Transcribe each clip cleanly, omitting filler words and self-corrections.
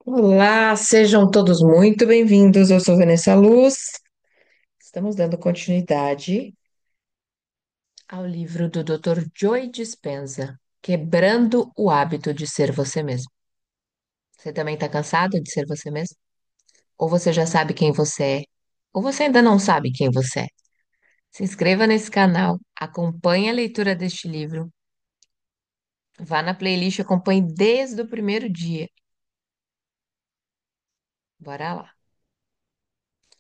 Olá, sejam todos muito bem-vindos. Eu sou Vanessa Luz. Estamos dando continuidade ao livro do Dr. Joe Dispenza, Quebrando o Hábito de Ser Você Mesmo. Você também está cansado de ser você mesmo? Ou você já sabe quem você é? Ou você ainda não sabe quem você é? Se inscreva nesse canal, acompanhe a leitura deste livro, vá na playlist, acompanhe desde o primeiro dia. Bora lá.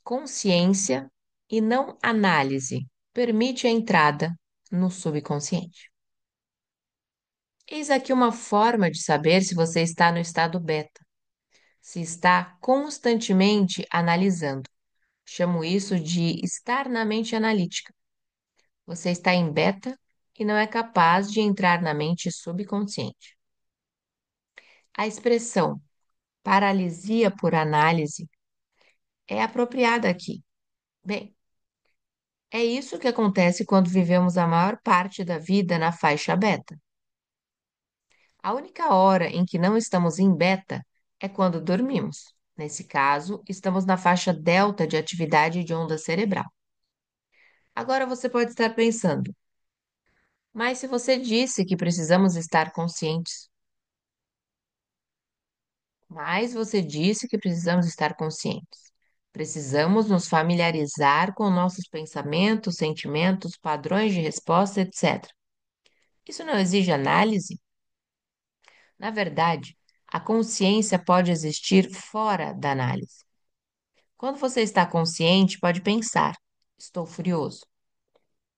Consciência e não análise permite a entrada no subconsciente. Eis aqui uma forma de saber se você está no estado beta, se está constantemente analisando. Chamo isso de estar na mente analítica. Você está em beta e não é capaz de entrar na mente subconsciente. A expressão paralisia por análise é apropriada aqui. Bem, é isso que acontece quando vivemos a maior parte da vida na faixa beta. A única hora em que não estamos em beta é quando dormimos. Nesse caso, estamos na faixa delta de atividade de onda cerebral. Agora você pode estar pensando, mas se você disse que precisamos estar conscientes, mas você disse que precisamos estar conscientes. Precisamos nos familiarizar com nossos pensamentos, sentimentos, padrões de resposta, etc. Isso não exige análise? Na verdade, a consciência pode existir fora da análise. Quando você está consciente, pode pensar: estou furioso.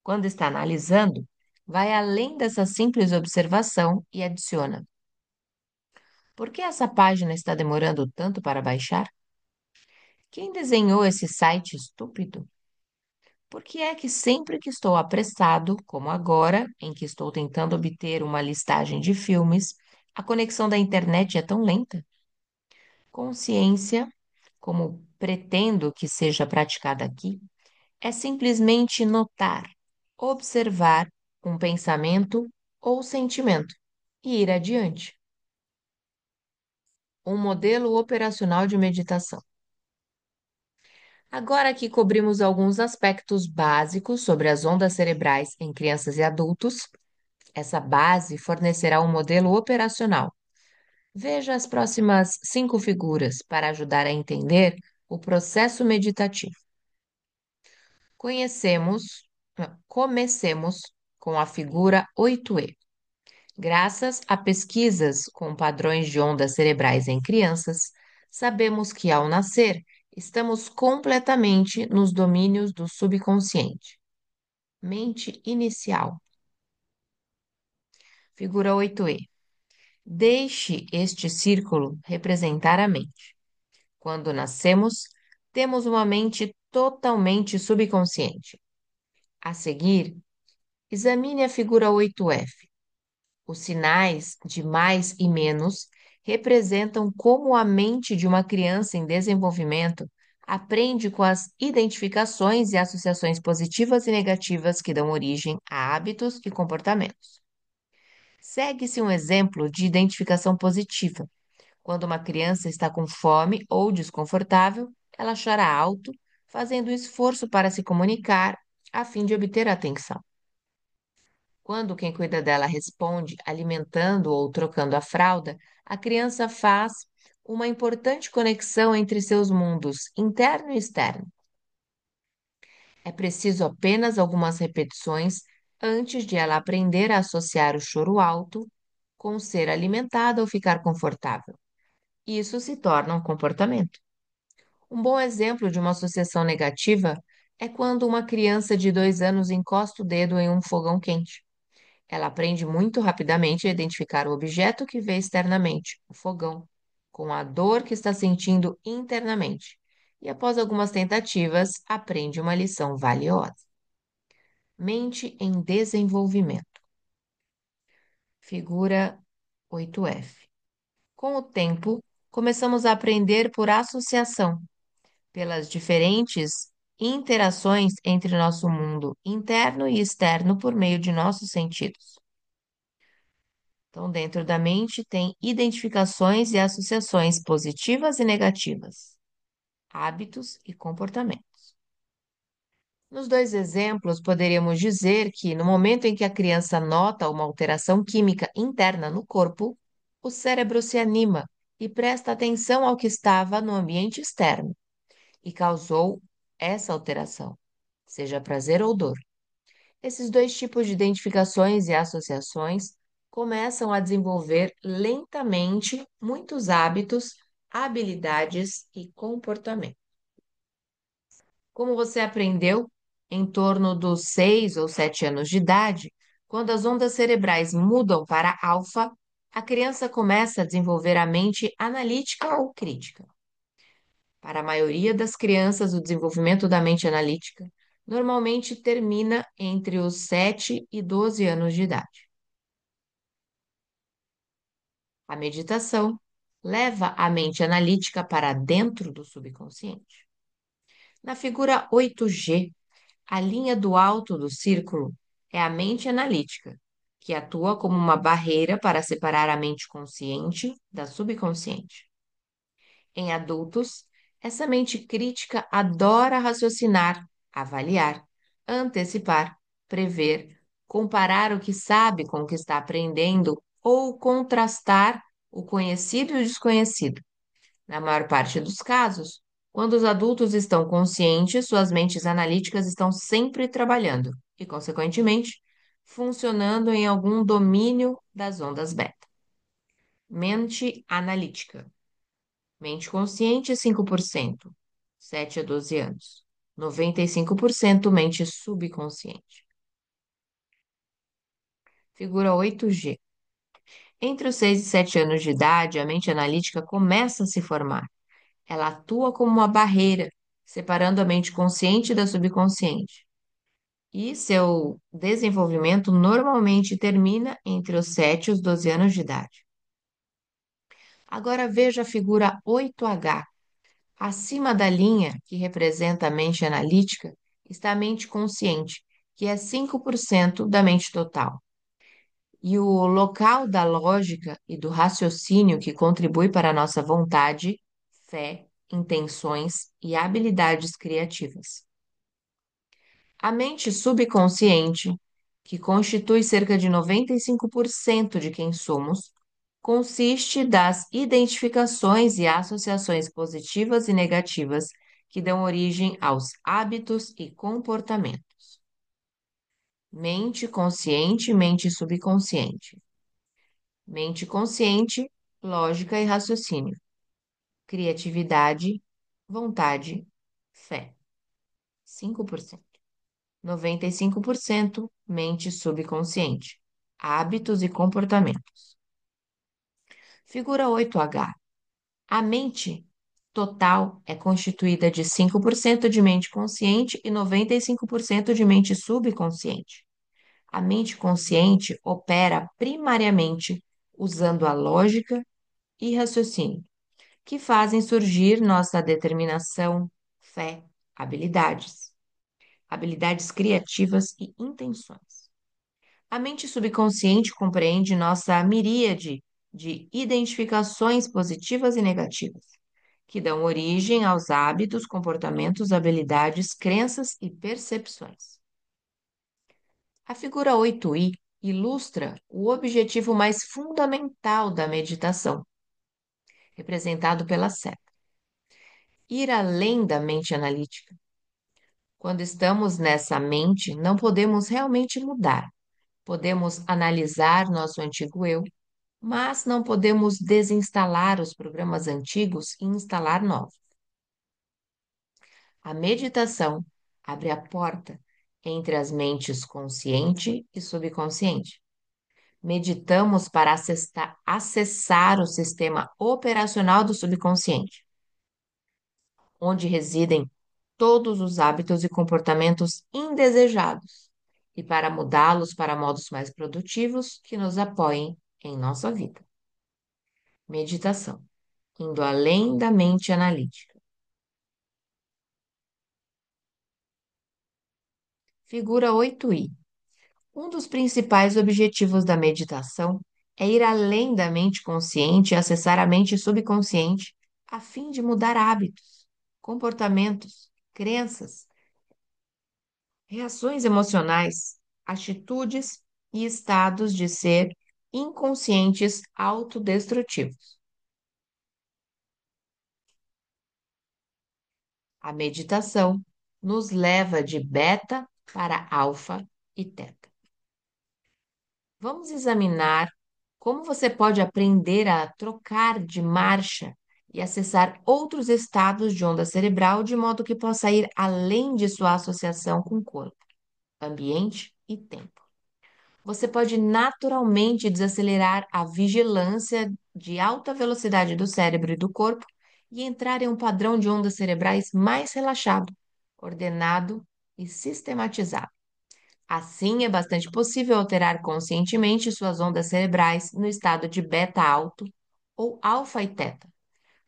Quando está analisando, vai além dessa simples observação e adiciona: por que essa página está demorando tanto para baixar? Quem desenhou esse site estúpido? Por que é que sempre que estou apressado, como agora, em que estou tentando obter uma listagem de filmes, a conexão da internet é tão lenta? Consciência, como pretendo que seja praticada aqui, é simplesmente notar, observar um pensamento ou sentimento e ir adiante. Um modelo operacional de meditação. Agora que cobrimos alguns aspectos básicos sobre as ondas cerebrais em crianças e adultos, essa base fornecerá um modelo operacional. Veja as próximas 5 figuras para ajudar a entender o processo meditativo. Comecemos com a figura 8E. Graças a pesquisas com padrões de ondas cerebrais em crianças, sabemos que ao nascer, estamos completamente nos domínios do subconsciente. Mente inicial. Figura 8E. Deixe este círculo representar a mente. Quando nascemos, temos uma mente totalmente subconsciente. A seguir, examine a figura 8F. Os sinais de mais e menos representam como a mente de uma criança em desenvolvimento aprende com as identificações e associações positivas e negativas que dão origem a hábitos e comportamentos. Segue-se um exemplo de identificação positiva. Quando uma criança está com fome ou desconfortável, ela chora alto, fazendo esforço para se comunicar a fim de obter atenção. Quando quem cuida dela responde alimentando ou trocando a fralda, a criança faz uma importante conexão entre seus mundos interno e externo. É preciso apenas algumas repetições antes de ela aprender a associar o choro alto com ser alimentada ou ficar confortável. Isso se torna um comportamento. Um bom exemplo de uma associação negativa é quando uma criança de 2 anos encosta o dedo em um fogão quente. Ela aprende muito rapidamente a identificar o objeto que vê externamente, o fogão, com a dor que está sentindo internamente. E após algumas tentativas, aprende uma lição valiosa. Mente em desenvolvimento. Figura 8F. Com o tempo, começamos a aprender por associação, pelas diferentes interações entre nosso mundo interno e externo por meio de nossos sentidos. Então, dentro da mente tem identificações e associações positivas e negativas, hábitos e comportamentos. Nos dois exemplos, poderíamos dizer que, no momento em que a criança nota uma alteração química interna no corpo, o cérebro se anima e presta atenção ao que estava no ambiente externo e causou essa alteração, seja prazer ou dor. Esses dois tipos de identificações e associações começam a desenvolver lentamente muitos hábitos, habilidades e comportamentos. Como você aprendeu, em torno dos 6 ou 7 anos de idade, quando as ondas cerebrais mudam para alfa, a criança começa a desenvolver a mente analítica ou crítica. Para a maioria das crianças, o desenvolvimento da mente analítica normalmente termina entre os 7 e 12 anos de idade. A meditação leva a mente analítica para dentro do subconsciente. Na figura 8G, a linha do alto do círculo é a mente analítica, que atua como uma barreira para separar a mente consciente da subconsciente. Em adultos, essa mente crítica adora raciocinar, avaliar, antecipar, prever, comparar o que sabe com o que está aprendendo ou contrastar o conhecido e o desconhecido. Na maior parte dos casos, quando os adultos estão conscientes, suas mentes analíticas estão sempre trabalhando e, consequentemente, funcionando em algum domínio das ondas beta. Mente analítica. Mente consciente, 5%, 7 a 12 anos. 95% mente subconsciente. Figura 8G. Entre os 6 e 7 anos de idade, a mente analítica começa a se formar. Ela atua como uma barreira, separando a mente consciente da subconsciente. E seu desenvolvimento normalmente termina entre os 7 e os 12 anos de idade. Agora veja a figura 8H. Acima da linha, que representa a mente analítica, está a mente consciente, que é 5% da mente total. E o local da lógica e do raciocínio que contribui para a nossa vontade, fé, intenções e habilidades criativas. A mente subconsciente, que constitui cerca de 95% de quem somos, consiste das identificações e associações positivas e negativas que dão origem aos hábitos e comportamentos. Mente consciente e mente subconsciente. Mente consciente, lógica e raciocínio. Criatividade, vontade, fé. 5%. 95% mente subconsciente. Hábitos e comportamentos. Figura 8H. A mente total é constituída de 5% de mente consciente e 95% de mente subconsciente. A mente consciente opera primariamente usando a lógica e raciocínio, que fazem surgir nossa determinação, fé, habilidades criativas e intenções. A mente subconsciente compreende nossa miríade de identificações positivas e negativas, que dão origem aos hábitos, comportamentos, habilidades, crenças e percepções. A figura 8I ilustra o objetivo mais fundamental da meditação, representado pela seta: ir além da mente analítica. Quando estamos nessa mente, não podemos realmente mudar. Podemos analisar nosso antigo eu, mas não podemos desinstalar os programas antigos e instalar novos. A meditação abre a porta entre as mentes consciente e subconsciente. Meditamos para acessar o sistema operacional do subconsciente, onde residem todos os hábitos e comportamentos indesejados, e para mudá-los para modos mais produtivos que nos apoiem em nossa vida. Meditação, indo além da mente analítica. Figura 8I. Um dos principais objetivos da meditação é ir além da mente consciente e acessar a mente subconsciente a fim de mudar hábitos, comportamentos, crenças, reações emocionais, atitudes e estados de ser inconscientes autodestrutivos. A meditação nos leva de beta para alfa e teta. Vamos examinar como você pode aprender a trocar de marcha e acessar outros estados de onda cerebral de modo que possa ir além de sua associação com o corpo, ambiente e tempo. Você pode naturalmente desacelerar a vigilância de alta velocidade do cérebro e do corpo e entrar em um padrão de ondas cerebrais mais relaxado, ordenado e sistematizado. Assim, é bastante possível alterar conscientemente suas ondas cerebrais no estado de beta alto ou alfa e teta.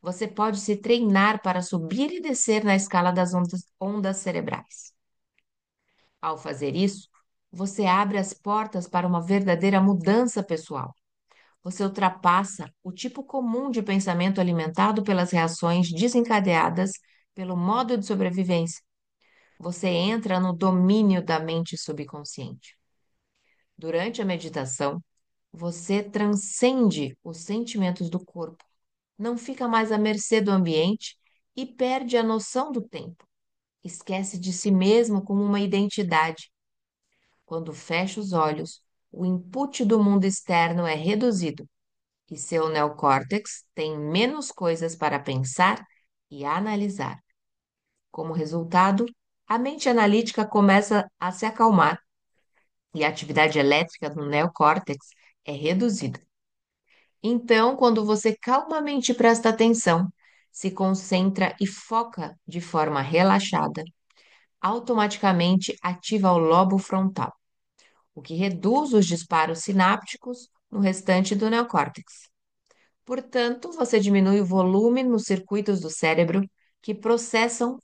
Você pode se treinar para subir e descer na escala das ondas cerebrais. Ao fazer isso, você abre as portas para uma verdadeira mudança pessoal. Você ultrapassa o tipo comum de pensamento alimentado pelas reações desencadeadas pelo modo de sobrevivência. Você entra no domínio da mente subconsciente. Durante a meditação, você transcende os sentimentos do corpo, não fica mais à mercê do ambiente e perde a noção do tempo. Esquece de si mesmo como uma identidade. Quando fecha os olhos, o input do mundo externo é reduzido e seu neocórtex tem menos coisas para pensar e analisar. Como resultado, a mente analítica começa a se acalmar e a atividade elétrica do neocórtex é reduzida. Então, quando você calmamente presta atenção, se concentra e foca de forma relaxada, automaticamente ativa o lobo frontal, o que reduz os disparos sinápticos no restante do neocórtex. Portanto, você diminui o volume nos circuitos do cérebro que processam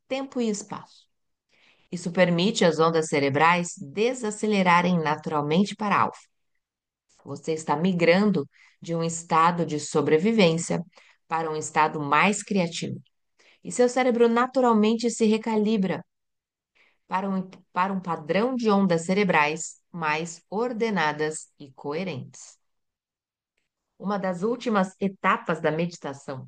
tempo e espaço. Isso permite as ondas cerebrais desacelerarem naturalmente para alfa. Você está migrando de um estado de sobrevivência para um estado mais criativo. E seu cérebro naturalmente se recalibra para um padrão de ondas cerebrais mais ordenadas e coerentes. Uma das últimas etapas da meditação,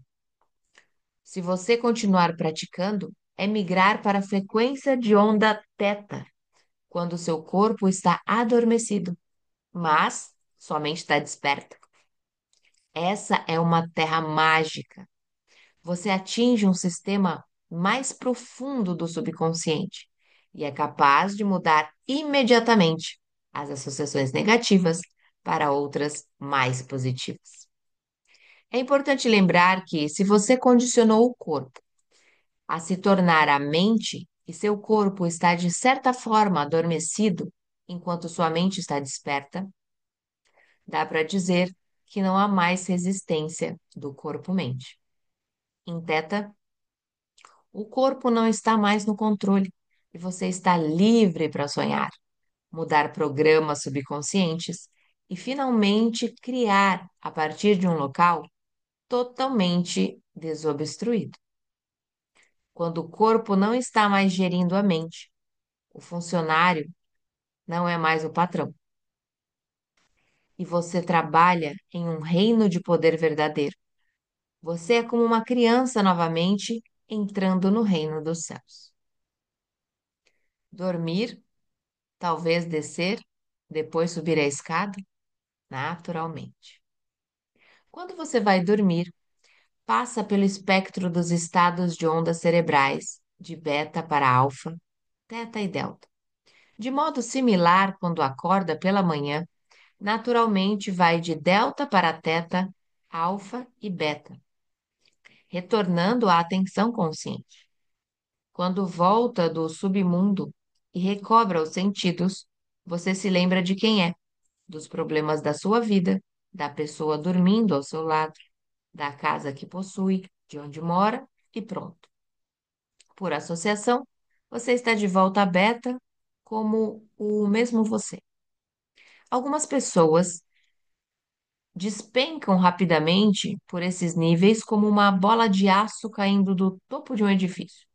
se você continuar praticando, é migrar para a frequência de onda teta, quando seu corpo está adormecido, mas sua mente está desperta. Essa é uma terra mágica. Você atinge um sistema mais profundo do subconsciente e é capaz de mudar imediatamente as associações negativas para outras mais positivas. É importante lembrar que, se você condicionou o corpo a se tornar a mente e seu corpo está de certa forma adormecido enquanto sua mente está desperta, dá para dizer que não há mais resistência do corpo-mente. Em teta, o corpo não está mais no controle e você está livre para sonhar, mudar programas subconscientes e finalmente criar a partir de um local totalmente desobstruído. Quando o corpo não está mais gerindo a mente, o funcionário não é mais o patrão. E você trabalha em um reino de poder verdadeiro. Você é como uma criança novamente entrando no reino dos céus. Dormir, talvez descer, depois subir a escada, naturalmente. Quando você vai dormir, passa pelo espectro dos estados de ondas cerebrais, de beta para alfa, teta e delta. De modo similar, quando acorda pela manhã, naturalmente vai de delta para teta, alfa e beta, retornando à atenção consciente. Quando volta do submundo e recobra os sentidos, você se lembra de quem é, dos problemas da sua vida, da pessoa dormindo ao seu lado, da casa que possui, de onde mora e pronto. Por associação, você está de volta à beta como o mesmo você. Algumas pessoas despencam rapidamente por esses níveis como uma bola de aço caindo do topo de um edifício.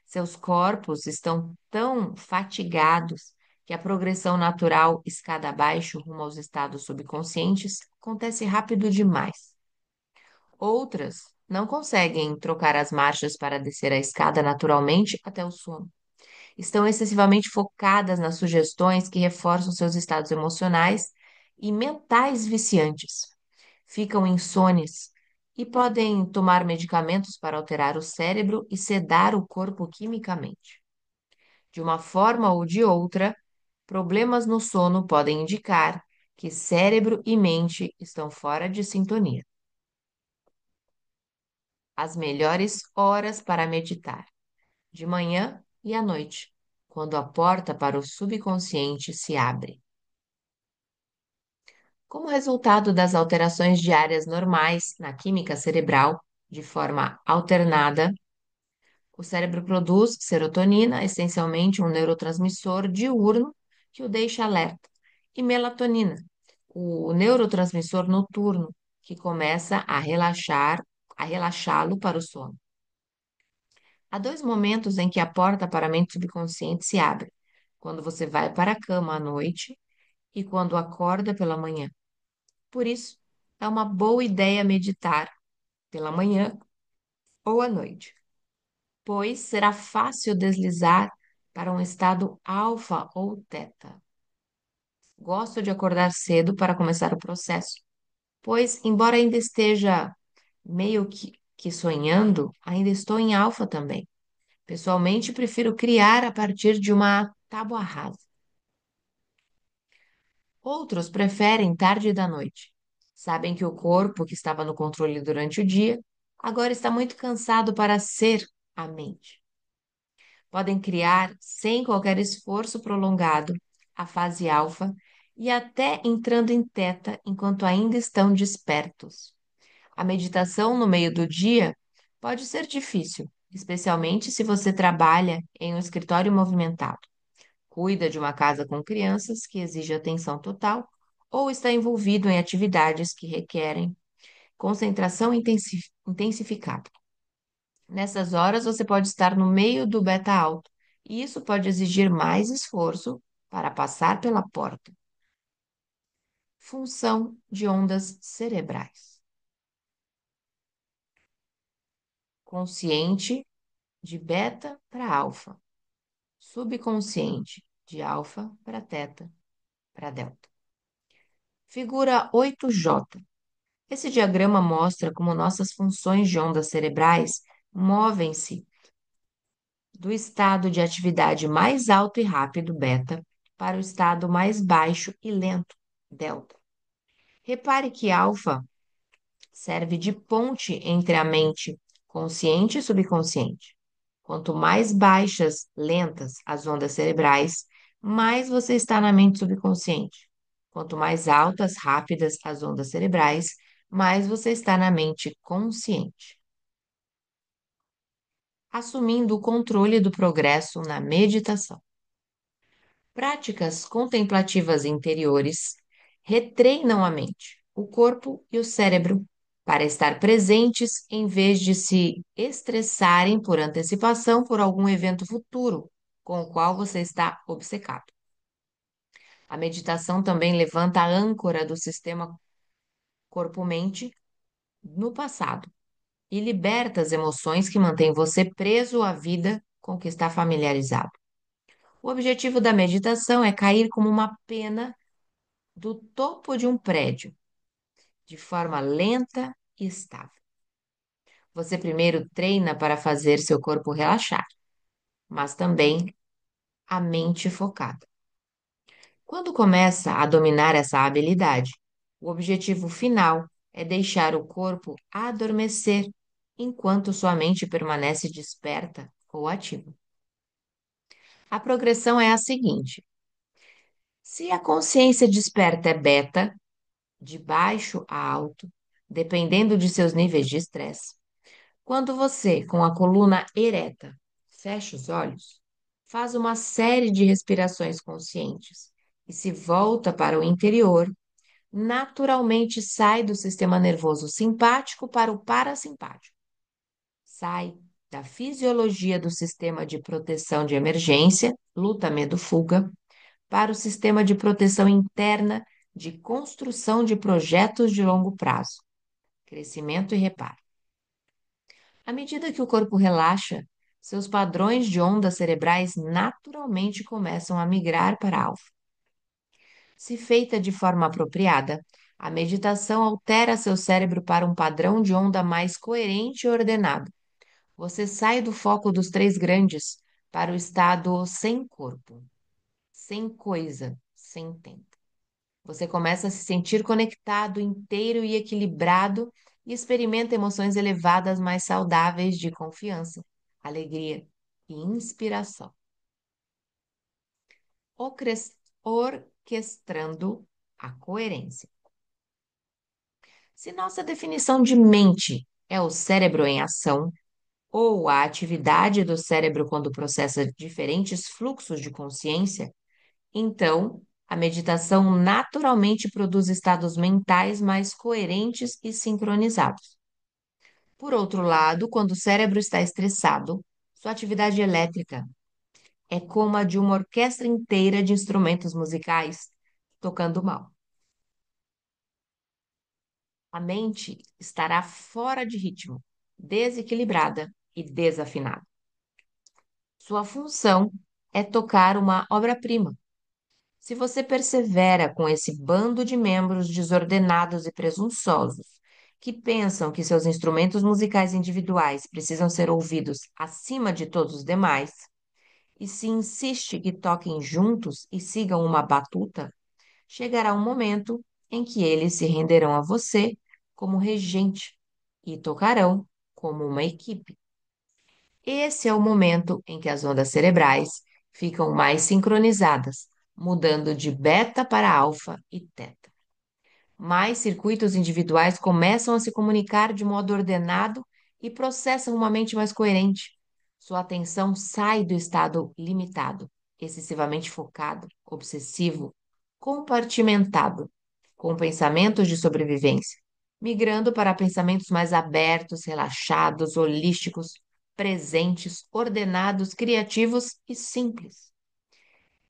Seus corpos estão tão fatigados que a progressão natural, escada abaixo, rumo aos estados subconscientes, acontece rápido demais. Outras não conseguem trocar as marchas para descer a escada naturalmente até o sono. Estão excessivamente focadas nas sugestões que reforçam seus estados emocionais e mentais viciantes. Ficam insones e podem tomar medicamentos para alterar o cérebro e sedar o corpo quimicamente. De uma forma ou de outra, problemas no sono podem indicar que cérebro e mente estão fora de sintonia. As melhores horas para meditar: de manhã e à noite, quando a porta para o subconsciente se abre. Como resultado das alterações diárias normais na química cerebral, de forma alternada, o cérebro produz serotonina, essencialmente um neurotransmissor diurno que o deixa alerta, e melatonina, o neurotransmissor noturno, que começa a relaxá-lo para o sono. Há dois momentos em que a porta para a mente subconsciente se abre: quando você vai para a cama à noite e quando acorda pela manhã. Por isso, é uma boa ideia meditar pela manhã ou à noite, pois será fácil deslizar para um estado alfa ou teta. Gosto de acordar cedo para começar o processo, pois, embora ainda esteja meio que sonhando, ainda estou em alfa também. Pessoalmente, prefiro criar a partir de uma tábua rasa. Outros preferem tarde da noite. Sabem que o corpo, que estava no controle durante o dia, agora está muito cansado para ser a mente. Podem criar, sem qualquer esforço prolongado, a fase alfa e até entrando em teta enquanto ainda estão despertos. A meditação no meio do dia pode ser difícil, especialmente se você trabalha em um escritório movimentado, cuida de uma casa com crianças que exige atenção total ou está envolvido em atividades que requerem concentração intensificada. Nessas horas, você pode estar no meio do beta alto, e isso pode exigir mais esforço para passar pela porta. Função de ondas cerebrais: consciente, de beta para alfa, subconsciente, de alfa para teta para delta. Figura 8J. Esse diagrama mostra como nossas funções de ondas cerebrais movem-se do estado de atividade mais alto e rápido, beta, para o estado mais baixo e lento, delta. Repare que alfa serve de ponte entre a mente consciente e subconsciente. Quanto mais baixas, lentas as ondas cerebrais, mais você está na mente subconsciente. Quanto mais altas, rápidas as ondas cerebrais, mais você está na mente consciente. Assumindo o controle do progresso na meditação. Práticas contemplativas interiores retreinam a mente, o corpo e o cérebro para estar presentes em vez de se estressarem por antecipação por algum evento futuro com o qual você está obcecado. A meditação também levanta a âncora do sistema corpo-mente no passado e liberta as emoções que mantêm você preso à vida com que está familiarizado. O objetivo da meditação é cair como uma pena do topo de um prédio, de forma lenta e estável. Você primeiro treina para fazer seu corpo relaxar, mas também a mente focada. Quando começa a dominar essa habilidade, o objetivo final é deixar o corpo adormecer enquanto sua mente permanece desperta ou ativa. A progressão é a seguinte: se a consciência desperta é beta, de baixo a alto, dependendo de seus níveis de estresse. Quando você, com a coluna ereta, fecha os olhos, faz uma série de respirações conscientes e se volta para o interior, naturalmente sai do sistema nervoso simpático para o parasimpático. Sai da fisiologia do sistema de proteção de emergência, luta, medo, fuga, para o sistema de proteção interna de construção de projetos de longo prazo, crescimento e reparo. À medida que o corpo relaxa, seus padrões de ondas cerebrais naturalmente começam a migrar para alfa. Se feita de forma apropriada, a meditação altera seu cérebro para um padrão de onda mais coerente e ordenado. Você sai do foco dos três grandes para o estado sem corpo, sem coisa, sem tempo. Você começa a se sentir conectado, inteiro e equilibrado e experimenta emoções elevadas mais saudáveis de confiança, alegria e inspiração. Orquestrando a coerência. Se nossa definição de mente é o cérebro em ação, ou a atividade do cérebro quando processa diferentes fluxos de consciência, então a meditação naturalmente produz estados mentais mais coerentes e sincronizados. Por outro lado, quando o cérebro está estressado, sua atividade elétrica é como a de uma orquestra inteira de instrumentos musicais tocando mal. A mente estará fora de ritmo, desequilibrada e desafinada. Sua função é tocar uma obra-prima. Se você persevera com esse bando de membros desordenados e presunçosos, que pensam que seus instrumentos musicais individuais precisam ser ouvidos acima de todos os demais, e se insiste que toquem juntos e sigam uma batuta, chegará um momento em que eles se renderão a você como regente e tocarão como uma equipe. Esse é o momento em que as ondas cerebrais ficam mais sincronizadas, mudando de beta para alfa e teta. Mais circuitos individuais começam a se comunicar de modo ordenado e processam uma mente mais coerente. Sua atenção sai do estado limitado, excessivamente focado, obsessivo, compartimentado, com pensamentos de sobrevivência, migrando para pensamentos mais abertos, relaxados, holísticos, presentes, ordenados, criativos e simples.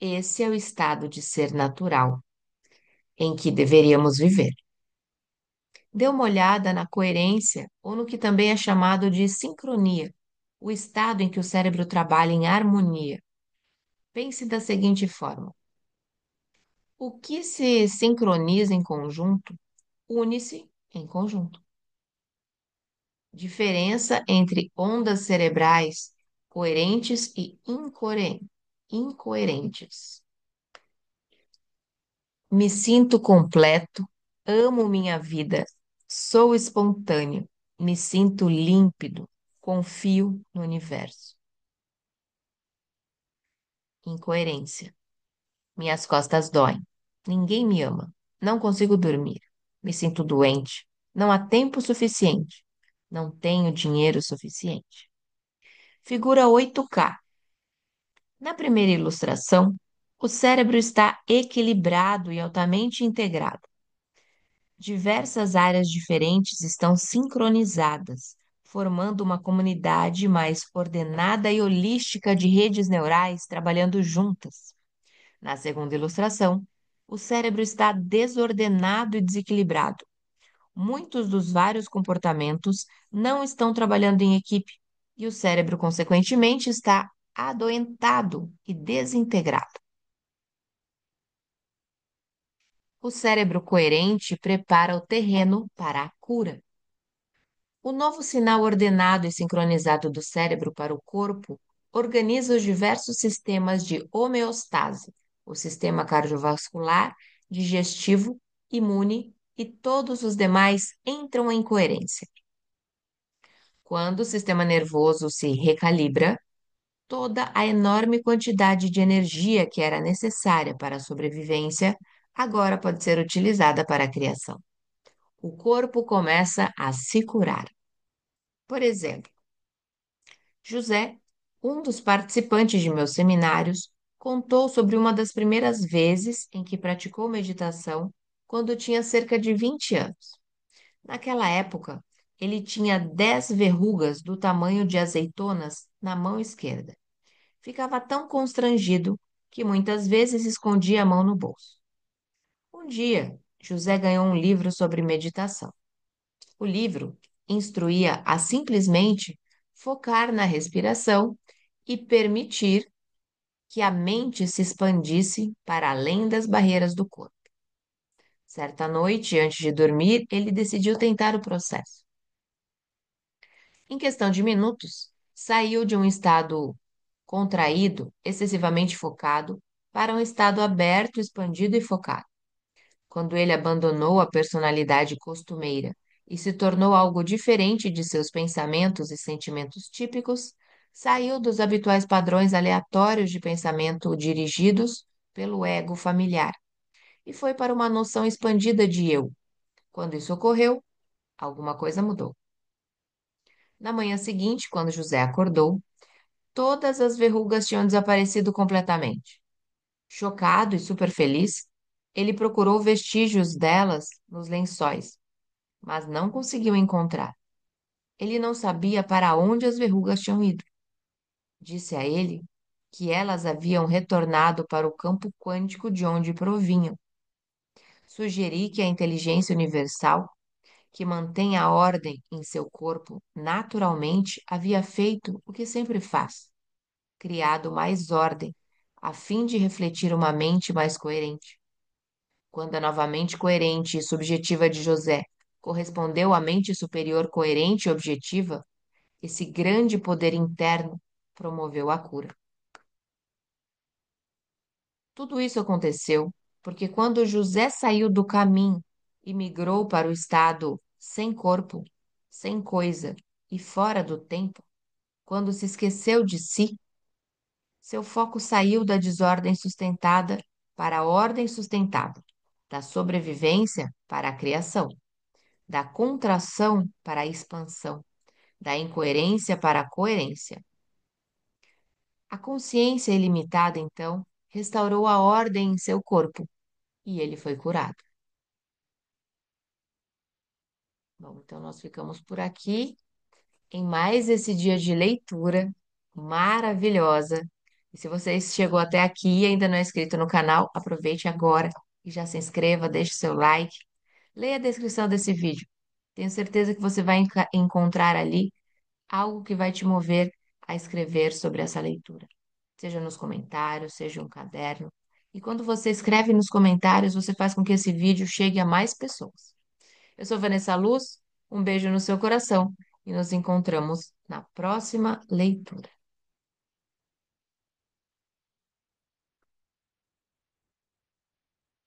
Esse é o estado de ser natural em que deveríamos viver. Dê uma olhada na coerência ou no que também é chamado de sincronia, o estado em que o cérebro trabalha em harmonia. Pense da seguinte forma: o que se sincroniza em conjunto, une-se em conjunto. Diferença entre ondas cerebrais coerentes e incoerentes. Me sinto completo, amo minha vida, sou espontâneo, me sinto límpido, confio no universo. Incoerência. Minhas costas doem. Ninguém me ama. Não consigo dormir. Me sinto doente. Não há tempo suficiente. Não tenho dinheiro suficiente. Figura 8K. Na primeira ilustração, o cérebro está equilibrado e altamente integrado. Diversas áreas diferentes estão sincronizadas, formando uma comunidade mais ordenada e holística de redes neurais trabalhando juntas. Na segunda ilustração, o cérebro está desordenado e desequilibrado. Muitos dos vários comportamentos não estão trabalhando em equipe e o cérebro, consequentemente, está adoentado e desintegrado. O cérebro coerente prepara o terreno para a cura. O novo sinal ordenado e sincronizado do cérebro para o corpo organiza os diversos sistemas de homeostase, o sistema cardiovascular, digestivo, imune e todos os demais entram em coerência. Quando o sistema nervoso se recalibra, toda a enorme quantidade de energia que era necessária para a sobrevivência agora pode ser utilizada para a criação. O corpo começa a se curar. Por exemplo, José, um dos participantes de meus seminários, contou sobre uma das primeiras vezes em que praticou meditação quando tinha cerca de 20 anos. Naquela época, ele tinha 10 verrugas do tamanho de azeitonas na mão esquerda. Ficava tão constrangido que muitas vezes escondia a mão no bolso. Um dia, José ganhou um livro sobre meditação. O livro instruía a simplesmente focar na respiração e permitir que a mente se expandisse para além das barreiras do corpo. Certa noite, antes de dormir, ele decidiu tentar o processo. Em questão de minutos, saiu de um estado contraído, excessivamente focado, para um estado aberto, expandido e focado. Quando ele abandonou a personalidade costumeira e se tornou algo diferente de seus pensamentos e sentimentos típicos, saiu dos habituais padrões aleatórios de pensamento dirigidos pelo ego familiar e foi para uma noção expandida de eu. Quando isso ocorreu, alguma coisa mudou. Na manhã seguinte, quando José acordou, todas as verrugas tinham desaparecido completamente. Chocado e super feliz, ele procurou vestígios delas nos lençóis, mas não conseguiu encontrar. Ele não sabia para onde as verrugas tinham ido. Disse a ele que elas haviam retornado para o campo quântico de onde provinham. Sugeri que a inteligência universal, que mantém a ordem em seu corpo, naturalmente havia feito o que sempre faz, criado mais ordem, a fim de refletir uma mente mais coerente. Quando a nova mente coerente e subjetiva de José correspondeu à mente superior coerente e objetiva, esse grande poder interno promoveu a cura. Tudo isso aconteceu porque quando José saiu do caminho e migrou para o estado sem corpo, sem coisa e fora do tempo, quando se esqueceu de si, seu foco saiu da desordem sustentada para a ordem sustentada, da sobrevivência para a criação, da contração para a expansão, da incoerência para a coerência. A consciência ilimitada, então, restaurou a ordem em seu corpo e ele foi curado. Bom, então nós ficamos por aqui em mais esse dia de leitura maravilhosa. E se você chegou até aqui e ainda não é inscrito no canal, aproveite agora e já se inscreva, deixe seu like, leia a descrição desse vídeo. Tenho certeza que você vai encontrar ali algo que vai te mover a escrever sobre essa leitura, seja nos comentários, seja um caderno. E quando você escreve nos comentários, você faz com que esse vídeo chegue a mais pessoas. Eu sou Vanessa Luz, um beijo no seu coração e nos encontramos na próxima leitura.